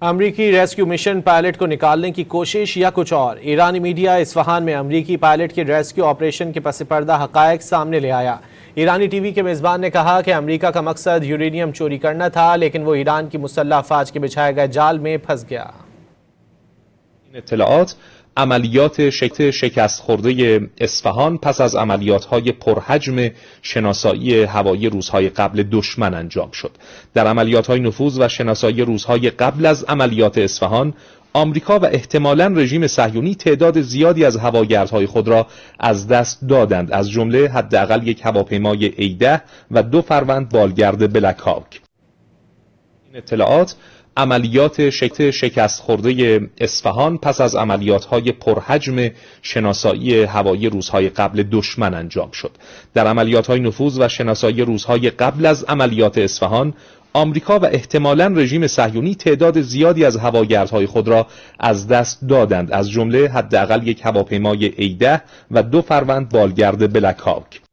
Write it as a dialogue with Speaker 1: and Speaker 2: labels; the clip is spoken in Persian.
Speaker 1: अमरीकी rescue mission pilot को निकालने की कोशिश या कुछ और। ईरानी मीडिया इस्फहान में अमरीकी पायलट के रेस्क्यू ऑपरेशन के पस पर्दा हकायक सामने ले आया। ईरानी टीवी के मेजबान ने कहा कि अमरीका का मकसद यूरेनियम चोरी करना था, लेकिन वो ईरान की मुसल्लह अफवाज के बिछाए गए जाल में फंस गया।
Speaker 2: اطلاعات عملیات شکست خورده اصفهان پس از عملیات‌های پرحجم شناسایی هوایی روزهای قبل دشمن انجام شد. در عملیات‌های نفوذ و شناسایی روزهای قبل از عملیات اصفهان، آمریکا و احتمالاً رژیم صهیونی تعداد زیادی از هواگردهای خود را از دست دادند، از جمله حداقل یک هواپیمای A-10 و 2 فروند بالگرد بلک هاک. این اطلاعات عملیات شکست خورده اصفهان پس از عملیات‌های پرحجم شناسایی هوایی روزهای قبل دشمن انجام شد. در عملیات‌های نفوذ و شناسایی روزهای قبل از عملیات اصفهان، آمریکا و احتمالاً رژیم صهیونی تعداد زیادی از هواگردهای خود را از دست دادند، از جمله حداقل یک هواپیمای A-10 و 2 فروند بالگرد بلک هاک.